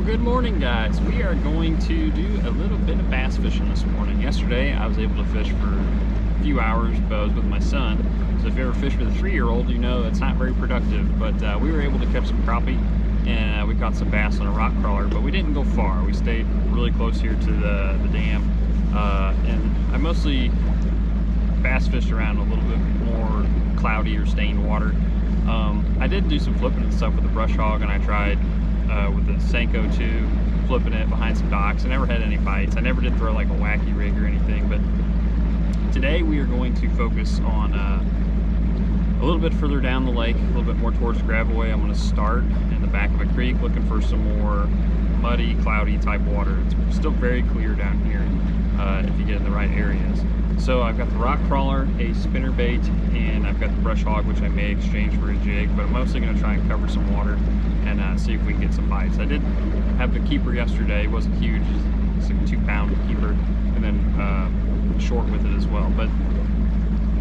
Good morning, guys. We are going to do a little bit of bass fishing this morning. Yesterday I was able to fish for a few hours, but I was with my son. So if you ever fish with a 3-year-old, you know it's not very productive. But we were able to catch some crappie, and we caught some bass on a rock crawler, but we didn't go far. We stayed really close here to the dam, and I mostly bass fished around a little bit more cloudy or stained water. I did do some flipping and stuff with the brush hog, and I tried with the Senko too, flipping it behind some docks. I never had any bites. I never did throw like a wacky rig or anything, but today we are going to focus on a little bit further down the lake, a little bit more towards Gravelway. I'm going to start in the back of a creek looking for some more muddy, cloudy type water. It's still very clear down here if you get in the right areas. So I've got the rock crawler, a spinner bait, and I've got the brush hog, which I may exchange for a jig, but I'm mostly going to try and cover some water and see if we can get some bites. I did have the keeper yesterday. It wasn't huge, it's like a 2-pound keeper, and then short with it as well. But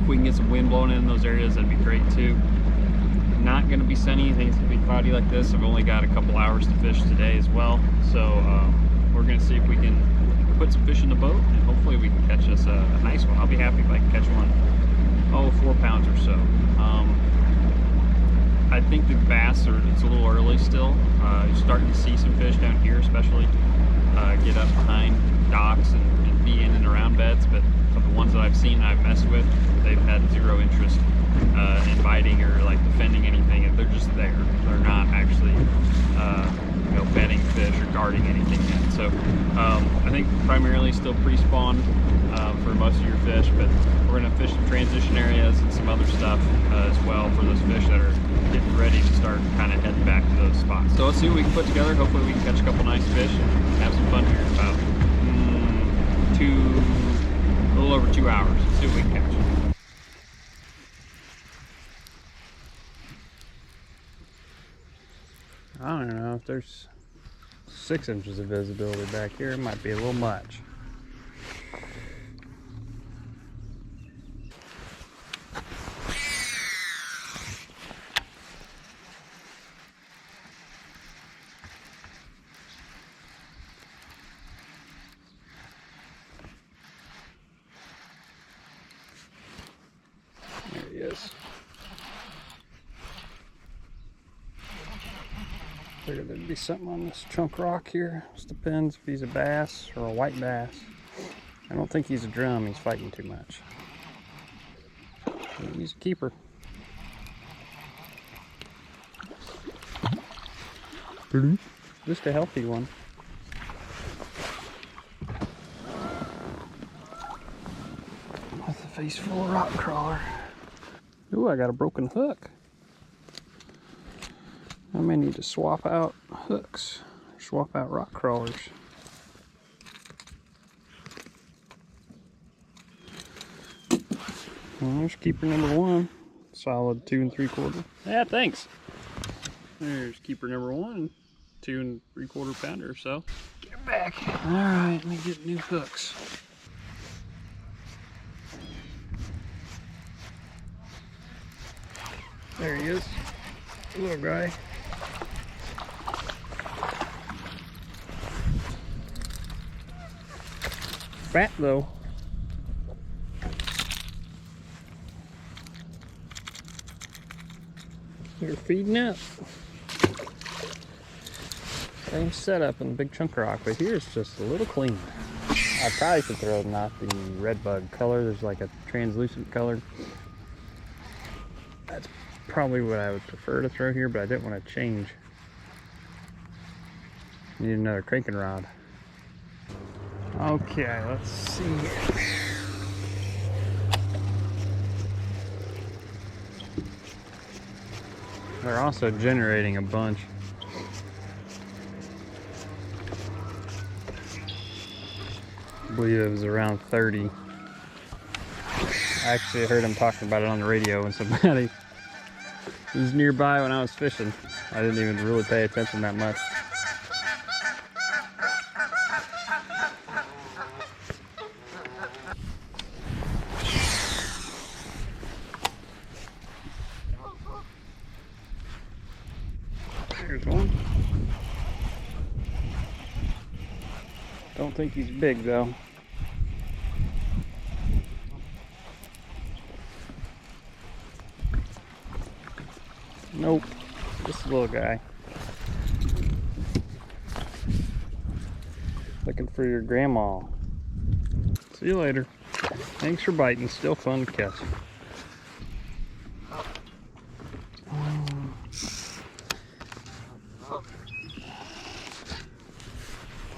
if we can get some wind blowing in those areas, that'd be great too. Not going to be sunny, I think it's going to be cloudy like this. I've only got a couple hours to fish today as well, so we're going to see if we can put some fish in the boat, and hopefully we can catch us a nice one. I'll be happy if I can catch one, 4 pounds or so. I think the bass it's a little early still. You're starting to see some fish down here, especially get up behind docks and be in and around beds, but the ones that I've seen and I've messed with, they've had zero interest in biting or like defending anything, and they're just there. They're not actually bedding fish or guarding anything yet. So I think primarily still pre-spawn for most of your fish, but we're going to fish some transition areas and some other stuff as well for those fish that are getting ready to start kind of heading back to those spots. So let's see what we can put together. Hopefully we can catch a couple nice fish and have some fun here in about a little over 2 hours. Let's see what we can catch. I don't know if there's 6 inches of visibility back here. It might be a little much. There he is. Figured there'd be something on this chunk rock here. Just depends if he's a bass or a white bass. I don't think he's a drum. He's fighting too much. He's a keeper. Just a healthy one. With a face full of rock crawler. Ooh, I got a broken hook. I may need to swap out hooks, swap out rock crawlers. Well, there's keeper number 1, solid 2 3/4. Yeah, thanks. There's keeper number 1, 2 3/4 pounder. So get back. All right, let me get new hooks. There he is, little guy. Fat though. They're feeding up. Same setup in the big chunk rock, but here's just a little cleaner. I probably should throw not the red bug color. There's like a translucent color. That's probably what I would prefer to throw here, but I didn't want to change. Need another cranking rod. Okay, let's see here. They're also generating a bunch. I believe it was around 30. I actually heard him talking about it on the radio when somebody was nearby when I was fishing. I didn't even really pay attention that much. Here's one. Don't think he's big though. Nope, just a little guy. Looking for your grandma. See you later. Thanks for biting, still fun to catch.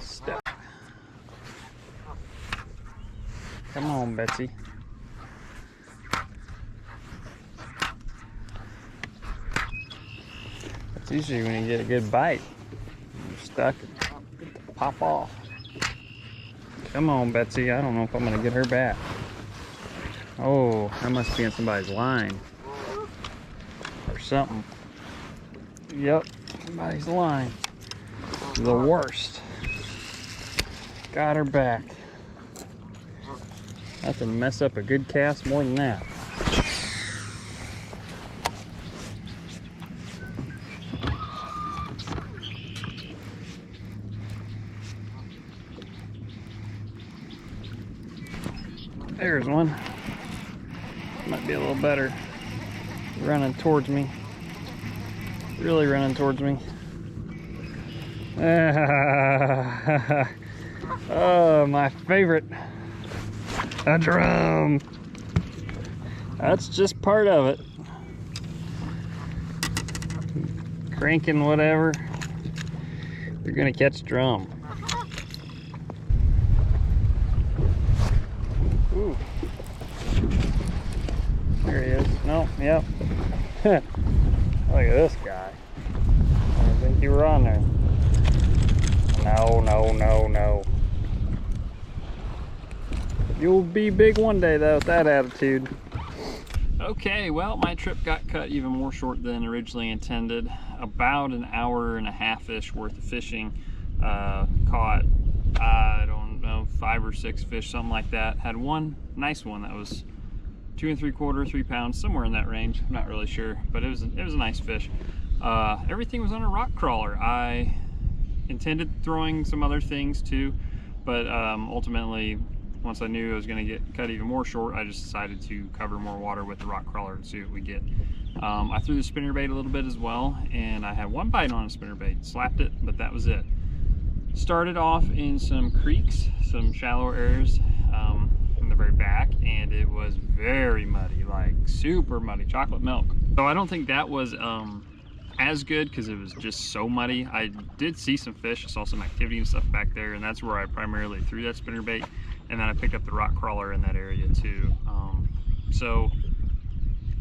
Step. Come on, Betsy. That's usually when you get a good bite. You're stuck and pop off. Come on, Betsy. I don't know if I'm gonna get her back. Oh, that must be in somebody's line or something. Yep, somebody's line. The worst. Got her back. Nothing mess up a good cast more than that. There's one. Might be a little better. Running towards me. Really running towards me. Oh, my favorite. A drum. That's just part of it. Crankin whatever. You're gonna catch drum. Ooh. There he is. No, yep. Look at this guy. I didn't think you were on there. No, no, no, no. You'll be big one day though with that attitude. Okay, well, my trip got cut even more short than originally intended. About an hour and a half-ish worth of fishing. Caught, I don't know, 5 or 6 fish, something like that. Had one nice one that was 2 3/4, 3 pounds, somewhere in that range. I'm not really sure, but it was a nice fish. Everything was on a rock crawler. I intended throwing some other things too, but ultimately, once I knew I was going to get cut even more short, I just decided to cover more water with the rock crawler and see what we get. I threw the spinnerbait a little bit as well, and I had one bite on a spinnerbait. Slapped it, but that was it. Started off in some creeks, some shallow areas in the very back, and it was very muddy, like super muddy, chocolate milk. So I don't think that was as good because it was just so muddy. I did see some fish, I saw some activity and stuff back there, and that's where I primarily threw that spinnerbait. And then I picked up the rock crawler in that area too. So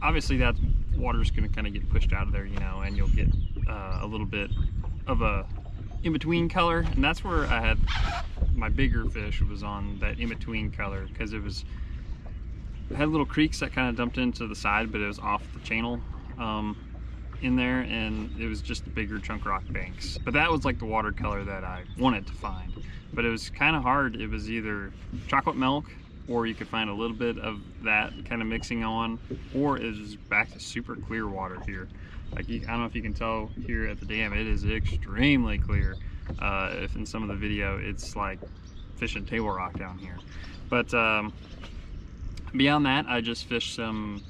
obviously that water's gonna kind of get pushed out of there, you know, and you'll get a little bit of a in-between color. And that's where I had my bigger fish, was on that in-between color, because it had little creeks that kind of dumped into the side, but it was off the channel in there, and it was just the bigger chunk rock banks. But that was like the watercolor that I wanted to find. But it was kind of hard. It was either chocolate milk, or you could find a little bit of that kind of mixing on, or it was just back to super clear water here. Like, I don't know if you can tell here at the dam, it is extremely clear. If in some of the video, it's like fishing table rock down here. But beyond that, I just fished some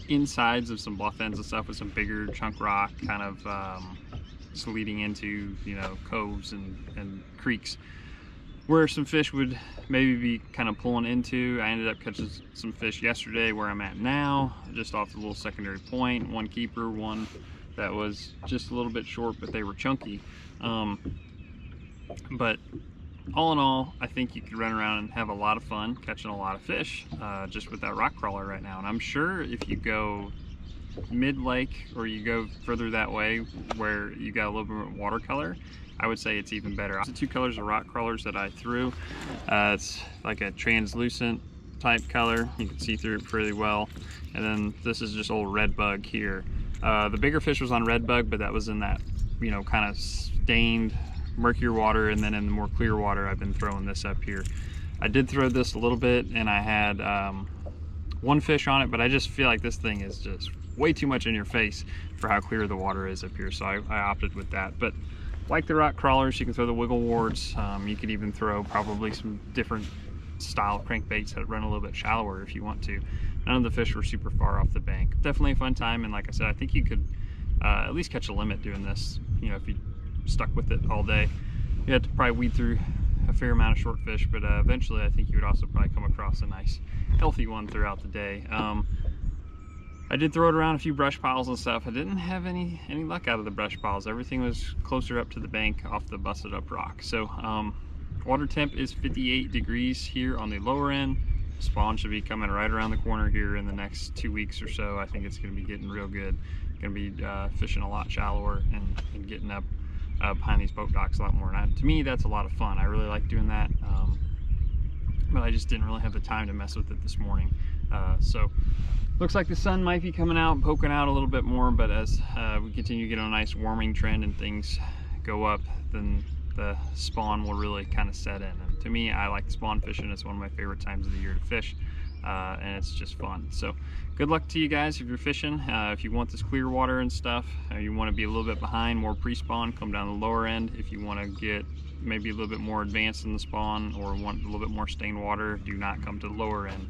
insides of some bluff ends and stuff with some bigger chunk rock, kind of just leading into, you know, coves and creeks where some fish would maybe be kind of pulling into. I ended up catching some fish yesterday where I'm at now, just off the little secondary point. One keeper, one that was just a little bit short, but they were chunky. But all in all, I think you could run around and have a lot of fun catching a lot of fish just with that rock crawler right now. And I'm sure if you go mid-lake, or you go further that way where you got a little bit of watercolor, I would say it's even better. The 2 colors of rock crawlers that I threw, it's like a translucent type color. You can see through it pretty well. And then this is just old red bug here. The bigger fish was on red bug, but that was in that, you know, kind of stained murkier water. And then in the more clear water, I've been throwing this up here. I did throw this a little bit, and I had one fish on it, but I just feel like this thing is just way too much in your face for how clear the water is up here, so I opted with that. But like the rock crawlers, you can throw the wiggle warts. You could even throw probably some different style crankbaits that run a little bit shallower if you want to. None of the fish were super far off the bank. Definitely a fun time, and like I said, I think you could at least catch a limit doing this. You know, if you stuck with it all day, you had to probably weed through a fair amount of short fish, but eventually I think you would also probably come across a nice healthy one throughout the day. I did throw it around a few brush piles and stuff. I didn't have any luck out of the brush piles. Everything was closer up to the bank off the busted up rock. So water temp is 58 degrees here on the lower end. Spawn should be coming right around the corner here in the next 2 weeks or so. I think it's going to be getting real good. Going to be fishing a lot shallower and getting up behind these boat docks a lot more. And to me, that's a lot of fun. I really like doing that, but I just didn't really have the time to mess with it this morning. So looks like the sun might be coming out, poking out a little bit more, but as we continue to get on a nice warming trend and things go up, then the spawn will really kind of set in. And to me, I like spawn fishing. It's one of my favorite times of the year to fish, and it's just fun. So good luck to you guys if you're fishing. If you want this clear water and stuff, you want to be a little bit behind, more pre-spawn, come down the lower end. If you want to get maybe a little bit more advanced in the spawn or want a little bit more stained water, do not come to the lower end.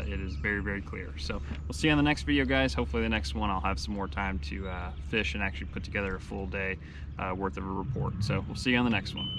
It is very, very clear. So we'll see you on the next video, guys. Hopefully the next one I'll have some more time to fish and actually put together a full day worth of a report. So we'll see you on the next one.